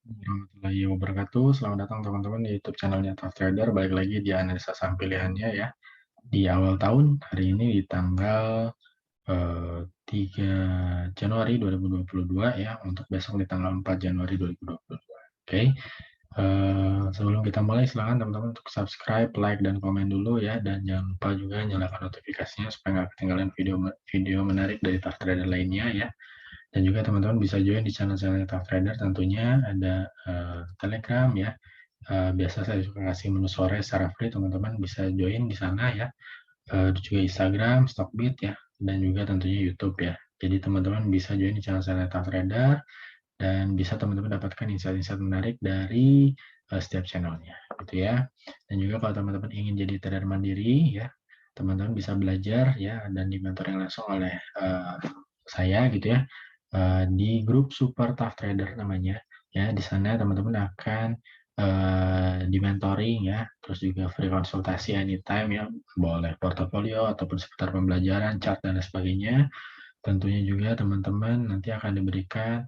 Warahmatullahi wabarakatuh. Selamat datang teman-teman di YouTube channelnya Tough Trader. Balik lagi di analisa saham pilihannya ya. Di awal tahun, hari ini di tanggal 3 Januari 2022 ya. Untuk besok di tanggal 4 Januari 2022. Oke. Sebelum kita mulai, silakan teman-teman untuk subscribe, like, dan komen dulu ya. Dan jangan lupa juga nyalakan notifikasinya supaya nggak ketinggalan video menarik dari Tough Trader lainnya ya. Dan juga teman-teman bisa join di channel-channel Tough Trader, tentunya ada Telegram ya. Biasa saya suka kasih menu sore secara free, teman-teman bisa join di sana ya. Juga Instagram, Stockbit ya, dan juga tentunya YouTube ya. Jadi teman-teman bisa join di channel-channel Tough Trader dan bisa teman-teman dapatkan insight-insight menarik dari setiap channelnya gitu ya. Dan juga kalau teman-teman ingin jadi trader mandiri ya, teman-teman bisa belajar ya dan dimentoring langsung oleh saya gitu ya, di grup Super Tough Trader namanya ya. Di sana teman-teman akan di-mentoring ya, terus juga free konsultasi anytime ya, boleh portofolio ataupun seputar pembelajaran, chart dan lain sebagainya. Tentunya juga teman-teman nanti akan diberikan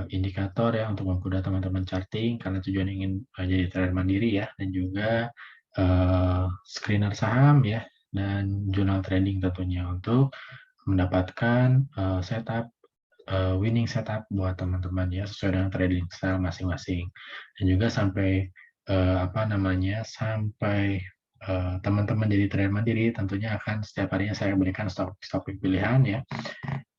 indikator ya untuk mempermudah teman-teman charting karena tujuan ingin jadi trader mandiri ya, dan juga screener saham ya, dan jurnal trading tentunya untuk mendapatkan setup winning setup buat teman-teman ya, sesuai dengan trading style masing-masing. Dan juga sampai sampai teman-teman jadi trader mandiri, tentunya akan setiap harinya saya berikan topik pilihan ya,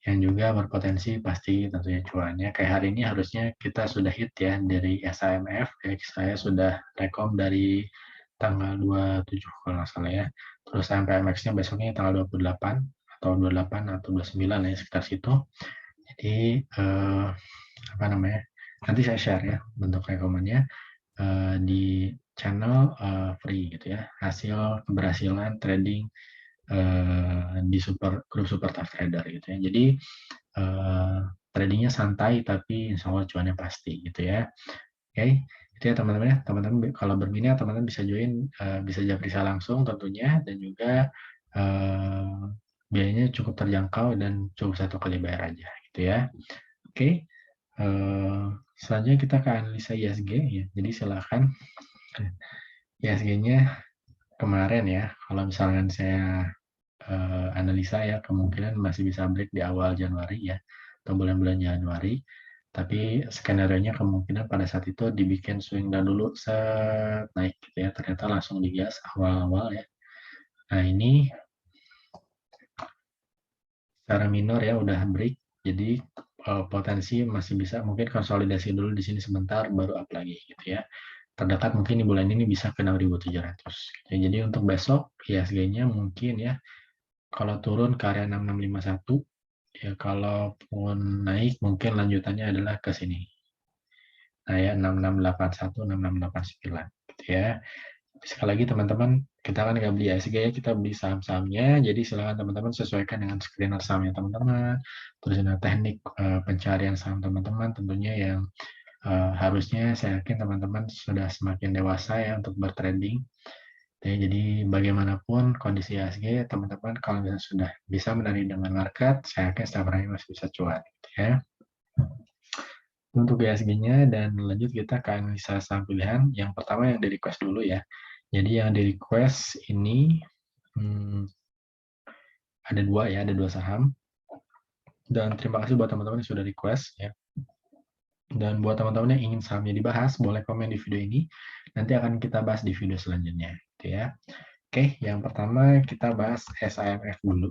yang juga berpotensi pasti tentunya cuannya. Kayak hari ini harusnya kita sudah hit ya dari SAMF ya, saya sudah rekom dari tanggal 27 kalau nggak salah ya. Terus sampai MX-nya besoknya tanggal 28 atau 28 atau 29 ya, sekitar situ. Jadi nanti saya share ya bentuk rekomennya di channel free gitu ya, hasil keberhasilan trading di grup Super Tough Trader gitu ya. Jadi tradingnya santai tapi insya Allah cuannya pasti gitu ya. Oke, itu ya teman-teman ya. Teman-teman kalau berminat teman-teman bisa join, bisa japri saya langsung tentunya, dan juga biayanya cukup terjangkau dan cukup satu kali bayar aja gitu ya. Oke, selanjutnya kita ke analisa ISG ya. Jadi silakan. ISG-nya kemarin ya, kalau misalkan saya analisa ya, kemungkinan masih bisa break di awal Januari ya, atau bulan-bulan Januari. Tapi skenario-nya kemungkinan pada saat itu dibikin swing down dulu, set naik gitu ya, ternyata langsung digas awal-awal ya. Nah ini secara minor ya udah break, jadi potensi masih bisa mungkin konsolidasi dulu di sini sebentar, baru up lagi gitu ya. Terdekat mungkin di bulan ini bisa ke 6.700. Ya, jadi untuk besok ISG-nya mungkin ya, kalau turun ke area 6651 ya, kalaupun naik mungkin lanjutannya adalah ke sini. Nah ya, 6681, 6689 gitu ya. Sekali lagi teman-teman, kita kan nggak beli ISG ya, kita beli saham-sahamnya. Jadi silakan teman-teman sesuaikan dengan screener sahamnya teman-teman, terus dengan teknik pencarian saham teman-teman tentunya yang harusnya saya yakin teman-teman sudah semakin dewasa ya untuk bertrading. Jadi bagaimanapun kondisi ISG, teman-teman kalau misalnya sudah bisa menari dengan market, saya yakin setiap hari masih bisa cuan gitu ya. Untuk ISG-nya, dan lanjut kita ke analisa saham pilihan. Yang pertama yang di request dulu ya. Jadi yang di request ini ada dua saham. Dan terima kasih buat teman-teman yang sudah request ya. Dan buat teman-teman yang ingin sahamnya dibahas, boleh komen di video ini. Nanti akan kita bahas di video selanjutnya gitu ya. Oke, yang pertama kita bahas SAMF dulu.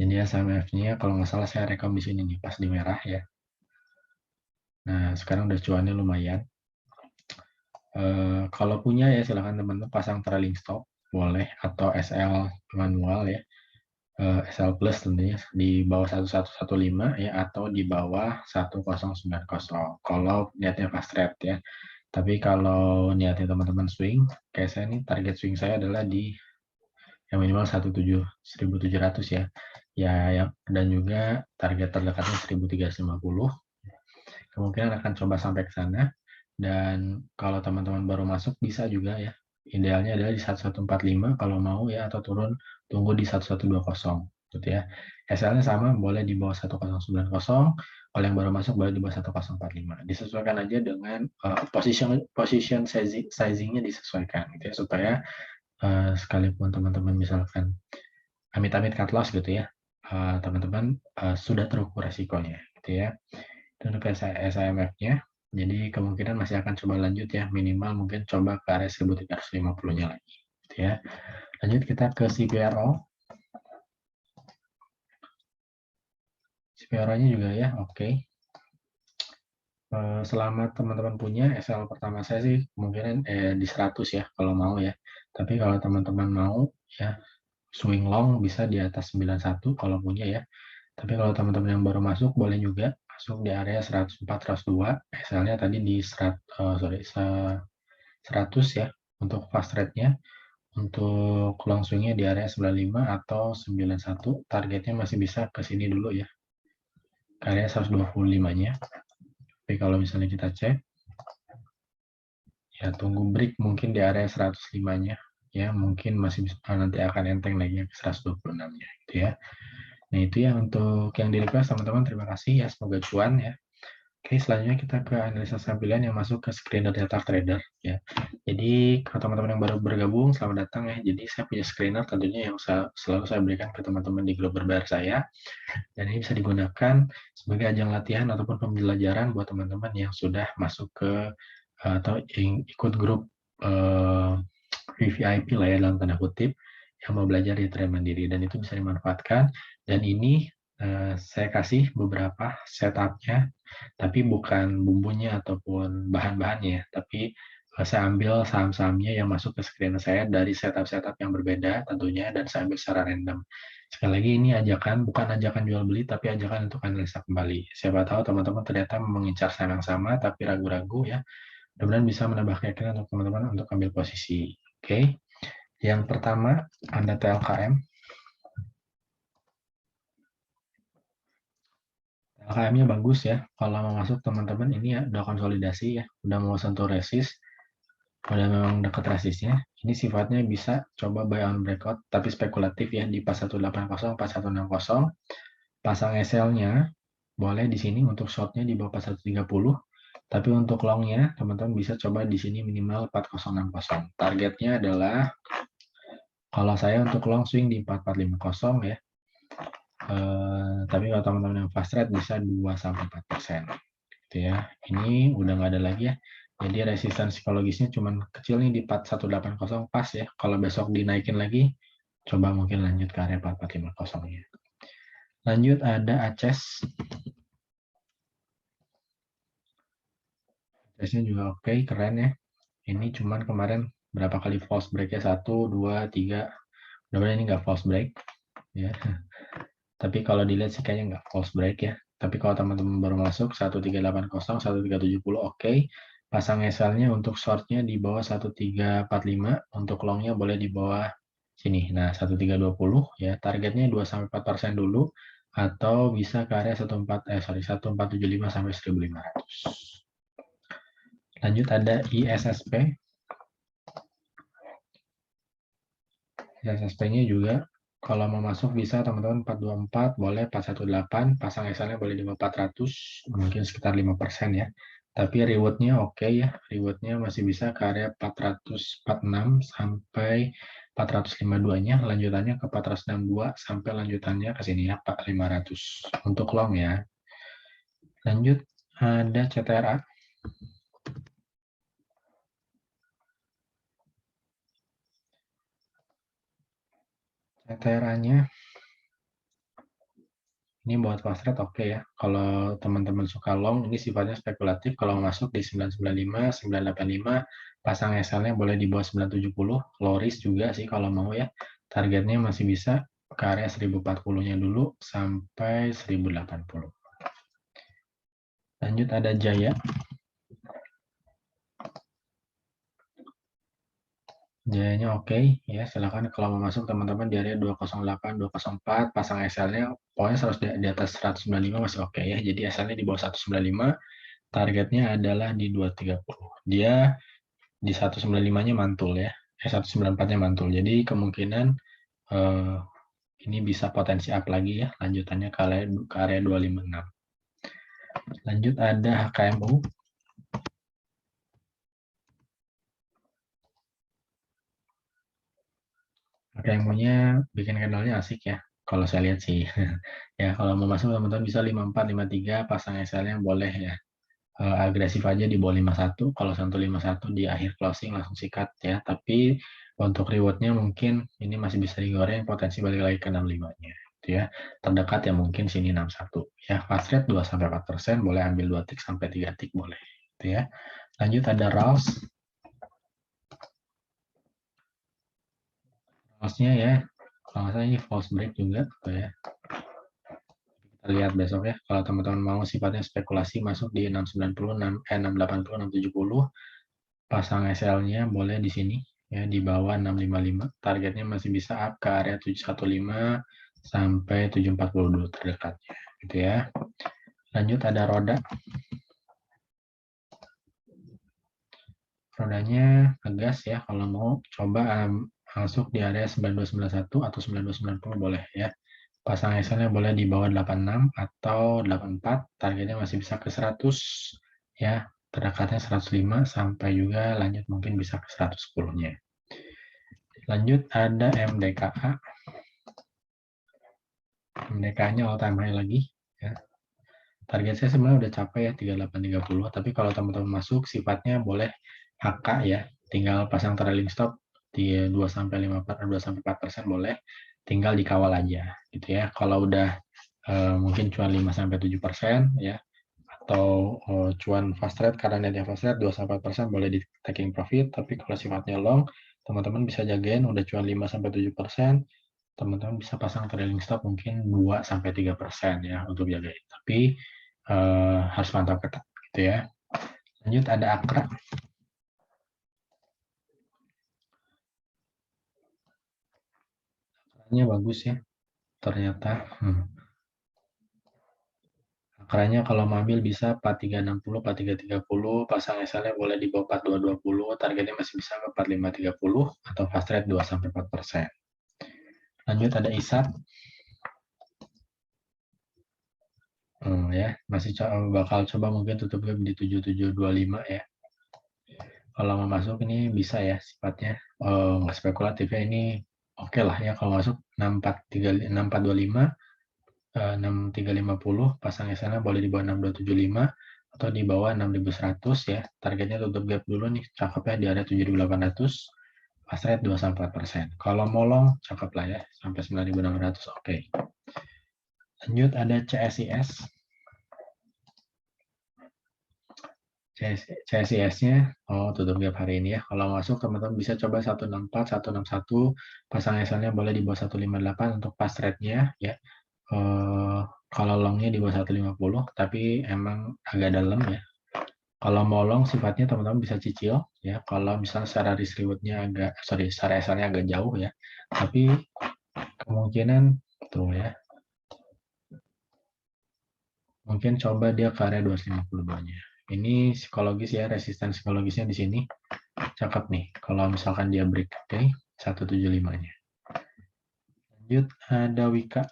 Jadi SAMF-nya kalau nggak salah saya rekam di sini nih, pas di merah ya. Nah, sekarang udah cuannya lumayan. Kalau punya ya silahkan teman-teman pasang trailing stop, boleh, atau SL manual ya. SL plus tentunya di bawah 1115 ya, atau di bawah 1090 kalau niatnya fast trade ya. Tapi kalau niatnya teman-teman swing, kayak saya nih, target swing saya adalah di yang minimal 1700 ya. Dan juga target terdekatnya 1350. Kemungkinan akan coba sampai ke sana. Dan kalau teman-teman baru masuk bisa juga ya. Idealnya adalah di 1145 kalau mau ya, atau turun tunggu di 1120 gitu ya. SL-nya sama, boleh di bawah 1090, kalau yang baru masuk boleh di bawah 1045. Disesuaikan aja dengan position sizing-nya disesuaikan gitu ya, supaya sekalipun teman-teman misalkan amit-amit cut loss gitu ya, teman-teman sudah terukur resikonya gitu ya. Itu untuk SIMF-nya, jadi kemungkinan masih akan coba lanjut ya, minimal mungkin coba ke area 1350-nya lagi gitu ya. Lanjut kita ke CPRO. CPRO-nya juga ya, oke. Selama teman-teman punya SL pertama saya sih kemungkinan di 100 ya kalau mau ya. Tapi kalau teman-teman mau ya swing long bisa di atas 91 kalau punya ya. Tapi kalau teman-teman yang baru masuk boleh juga masuk di area 104 102, SL-nya tadi di 100 ya untuk fast rate-nya. Untuk long swing-nya di area 95 atau 91, targetnya masih bisa ke sini dulu ya. Ke area 125-nya. Tapi kalau misalnya kita cek ya tunggu break mungkin di area 105-nya ya, mungkin masih bisa, nanti akan enteng lagi ke 126-nya gitu ya. Nah itu ya untuk yang di request teman-teman, terima kasih ya, semoga cuan ya. Oke, selanjutnya kita ke analisa saham pilihan yang masuk ke screener data trader ya. Jadi kalau teman-teman yang baru bergabung, selamat datang ya. Jadi saya punya screener tentunya yang selalu saya berikan ke teman-teman di grup berbayar saya, dan ini bisa digunakan sebagai ajang latihan ataupun pembelajaran buat teman-teman yang sudah masuk ke atau ikut grup VVIP lah ya dalam tanda kutip, yang mau belajar di trade mandiri, dan itu bisa dimanfaatkan. Dan ini saya kasih beberapa setupnya, tapi bukan bumbunya ataupun bahan-bahannya, tapi saya ambil saham-sahamnya yang masuk ke screen saya dari setup-setup yang berbeda tentunya, dan saya ambil secara random. Sekali lagi ini ajakan, bukan ajakan jual beli, tapi ajakan untuk analisa kembali. Siapa tahu teman-teman ternyata mengincar saham yang sama, tapi ragu-ragu ya. Mudah-mudahan bisa menambah keyakinan untuk teman-teman untuk ambil posisi. Oke, yang pertama ada TLKM. TLKM-nya bagus ya. Kalau mau masuk teman-teman ini ya udah konsolidasi ya, udah mau sentuh resist, udah memang dekat resistnya. Ini sifatnya bisa coba buy on breakout, tapi spekulatif ya di 4180, 4160. Pasang SL-nya boleh di sini untuk short-nya di bawah 4130. Tapi untuk long-nya teman-teman bisa coba di sini minimal 4060. Targetnya adalah kalau saya untuk long swing di 4450 ya. Tapi kalau teman-teman yang fast trade bisa 2-4%. Gitu ya. Ini udah nggak ada lagi ya. Jadi resistance psikologisnya cuman kecil nih di 4180 pas ya. Kalau besok dinaikin lagi, coba mungkin lanjut ke area 4450-nya. Lanjut ada ACES. ACES-nya juga oke, keren ya. Ini cuman kemarin berapa kali false break-nya? 1, 2, 3. Mudah-mudahan ini nggak false break. Ya. Tapi kalau dilihat sih kayaknya nggak false break ya. Tapi kalau teman-teman baru masuk 1380, 1370 oke. Pasang SL-nya untuk short-nya di bawah 1345, untuk long-nya boleh di bawah sini. Nah, 1320 ya. Targetnya 2-4% dulu atau bisa ke area 1475 sampai 1500. Lanjut ada ISSP. ISSP-nya juga kalau mau masuk bisa teman-teman 424, boleh 418, pasang SL-nya boleh di 400, mungkin sekitar 5% ya. Tapi reward-nya oke ya, reward-nya masih bisa ke area 446 sampai 452-nya, lanjutannya ke 462 sampai lanjutannya ke sini ya, 500 untuk long ya. Lanjut ada CTRA. CTRA-nya ini buat fast trade oke ya. Kalau teman-teman suka long, ini sifatnya spekulatif. Kalau masuk di 995, 985, pasang SL-nya boleh di bawah 970. Low risk juga sih kalau mau ya. Targetnya masih bisa ke area 1040-nya dulu sampai 1080. Lanjut ada Jaya. Jayanya oke ya, silakan kalau mau masuk teman-teman di area 208, 204, pasang SL-nya pokoknya harus di atas 195 masih oke ya. Jadi SL-nya di bawah 195, targetnya adalah di 230. Dia di 195-nya mantul ya. 194-nya mantul. Jadi kemungkinan Ini bisa potensi up lagi ya, lanjutannya ke area 256. Lanjut ada HKMU. HKMU-nya bikin candle-nya asik ya, kalau saya lihat sih. Ya, kalau mau masuk teman-teman bisa 54, 53, pasang SL-nya boleh ya. Agresif aja di bawah 51, kalau sentuh 51 di akhir closing langsung sikat ya. Tapi untuk reward-nya mungkin ini masih bisa digoreng, potensi balik lagi ke 65-nya. Gitu ya. Terdekat ya mungkin sini 61. Ya, fast rate 2-4%, boleh ambil 2 tick sampai 3 tick boleh. Gitu ya. Lanjut ada RALS. RALS-nya ya, kalau nggak salah ini false break juga. Gitu ya. Kita lihat besok ya, kalau teman-teman mau sifatnya spekulasi masuk di 690, 680, 670, pasang SL-nya boleh di sini ya, di bawah 655. Targetnya masih bisa up ke area 715 sampai 740 dulu terdekatnya gitu ya. Lanjut ada roda. Rodanya ngegas ya, kalau mau coba masuk di area 9291 atau 9290 boleh ya. Pasang SL-nya boleh di bawah 86 atau 84, targetnya masih bisa ke 100 ya, terdekatnya 105 sampai juga lanjut mungkin bisa ke 110-nya. Lanjut ada MDKA. MDK-nya all time high lagi ya. Target saya sebenarnya udah capai ya 3830, tapi kalau teman-teman masuk sifatnya boleh HK ya, tinggal pasang trailing stop di 2 sampai 4% boleh, tinggal dikawal aja gitu ya. Kalau udah mungkin cuan 5 sampai 7% ya, atau cuan fast trade karena netnya fast trade 2 sampai 4% boleh di taking profit, tapi kalau sifatnya long teman-teman bisa jagain udah cuan 5 sampai 7%, teman-teman bisa pasang trailing stop mungkin 2-3% ya untuk jagain. Tapi harus mantap ketat gitu ya. Lanjut ada Akra. Akranya bagus ya ternyata. Akranya kalau mobil bisa 4360, 4330, pasang SL-nya boleh di bawah 4220, targetnya masih bisa ke 4530 atau fast rate 2-4%. Lanjut ada ISAT. Ya, masih bakal coba mungkin tutup gap di 7725 ya. Kalau mau masuk ini bisa ya sifatnya, nggak spekulatif ya, ini oke lah ya kalau masuk 6425, 6350, pasang SL-nya boleh di bawah 6275 atau di bawah 6100 ya. Targetnya tutup gap dulu nih, cakepnya di area 7800, fast rate 2-4%. Kalau molong cakep lah ya, sampai 9600 oke. Lanjut ada CSIS. CSIS-nya tutup gap hari ini ya. Kalau masuk teman-teman bisa coba 164, 161, pasang SL-nya boleh di bawah 158 untuk fast rate-nya ya. Kalau long-nya di bawah 150, tapi emang agak dalam ya. Kalau mau long sifatnya teman-teman bisa cicil ya. Kalau misalnya secara risk reward-nya secara SL-nya agak jauh ya. Tapi kemungkinan tuh ya. Mungkin coba dia ke area 252-nya. Ini psikologis ya, resisten psikologisnya di sini. Cakep nih. Kalau misalkan dia break, oke, 175-nya. Lanjut ada Wika.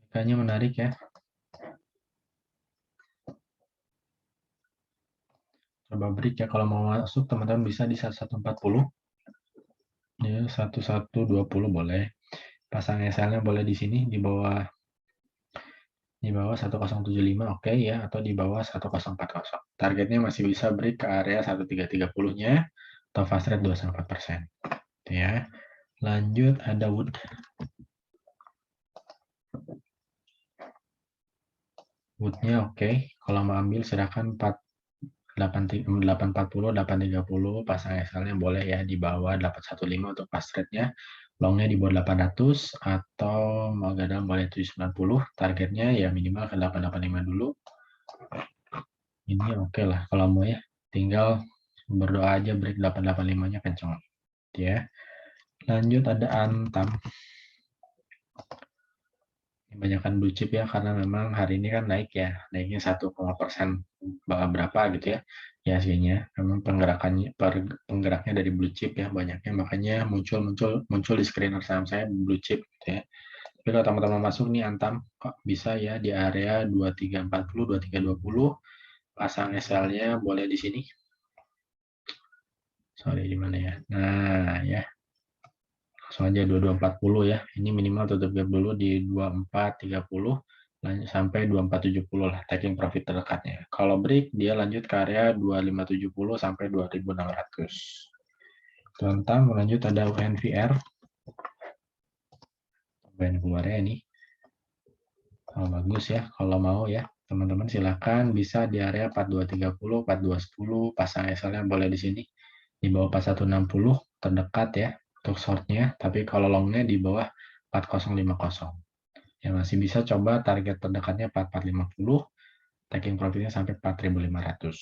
Wika-nya menarik ya. Coba break ya, kalau mau masuk teman-teman bisa di 1140 ya, 1120 boleh. Pasang SL-nya boleh di sini di bawah 1075 oke ya, atau di bawah 1040. Targetnya masih bisa break ke area 1330-nya atau fast rate 2-4% ya. Lanjut ada Wood. Wood-nya oke, kalau mau ambil silakan 840, 830, pasang SL-nya boleh ya di bawah 815 untuk fast rate-nya. Long-nya di bawah 800 atau mau gadang boleh 790, targetnya ya minimal ke 885 dulu. Ini oke lah kalau mau ya, tinggal berdoa aja break 885-nya kencang ya. Lanjut ada Antam. Kebanyakan blue chip ya, karena memang hari ini kan naik ya, naiknya 1% berapa gitu ya. IHSG-nya. Memang penggeraknya dari blue chip ya banyaknya, makanya muncul di screener saham saya blue chip gitu ya. Tapi kalau teman-teman masuk nih Antam, kok bisa ya di area 2340, 2320, pasang SL-nya boleh di sini. Sorry di mana ya? Nah, ya. Langsung aja 2240 ya. Ini minimal tutup gap dulu di 2430 lanjut sampai 2470 lah taking profit terdekatnya. Kalau break dia lanjut ke area 2570 sampai 2600. Contoh lanjut ada UNVR. Tambahin keluar ya ini. Oh, bagus ya. Kalau mau ya, teman-teman silakan bisa di area 4230, 4210 pasang SL-nya boleh di sini. Di bawah 4160 terdekat ya untuk short-nya, tapi kalau long-nya di bawah 4050. Ya masih bisa coba target terdekatnya 4450, taking profitnya sampai 4500.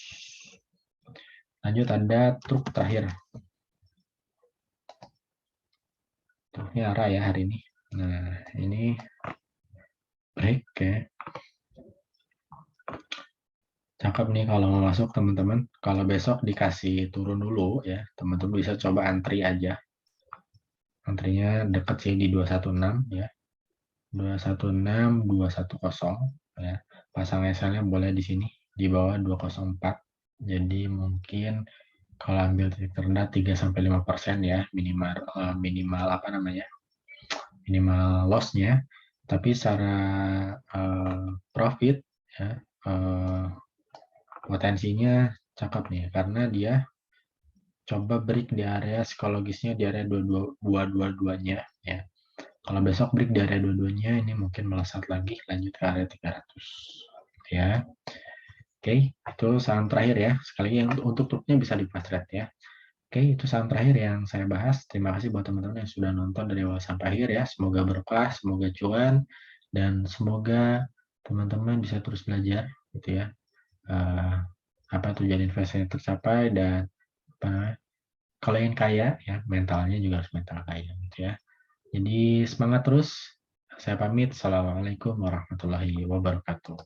Lanjut ada truk terakhir. Truknya arah ya hari ini. Nah, ini break ya. Cakep nih kalau mau masuk teman-teman. Kalau besok dikasih turun dulu ya, teman-teman bisa coba antri aja. Antrinya deket sih di 216 ya. 216, 210 ya. Pasang SL-nya boleh di sini di bawah 204. Jadi mungkin kalau ambil titik terendah 3 sampai 5% ya minimal apa namanya? Minimal loss-nya. Tapi secara profit ya potensinya cakep nih karena dia coba break di area psikologisnya di area 222-nya ya. Kalau besok break di area 22-nya ini mungkin melesat lagi lanjut ke area 300 ya. Oke, itu saham terakhir ya. Sekali lagi untuk truknya bisa di fast trade ya. Oke, itu saham terakhir yang saya bahas. Terima kasih buat teman-teman yang sudah nonton dari awal sampai akhir ya. Semoga berkah, semoga cuan, dan semoga teman-teman bisa terus belajar gitu ya. Apa tujuan investasi tercapai dan apa, kalau ingin kaya ya mentalnya juga harus mental kaya gitu ya. Jadi semangat terus. Saya pamit. Assalamualaikum warahmatullahi wabarakatuh.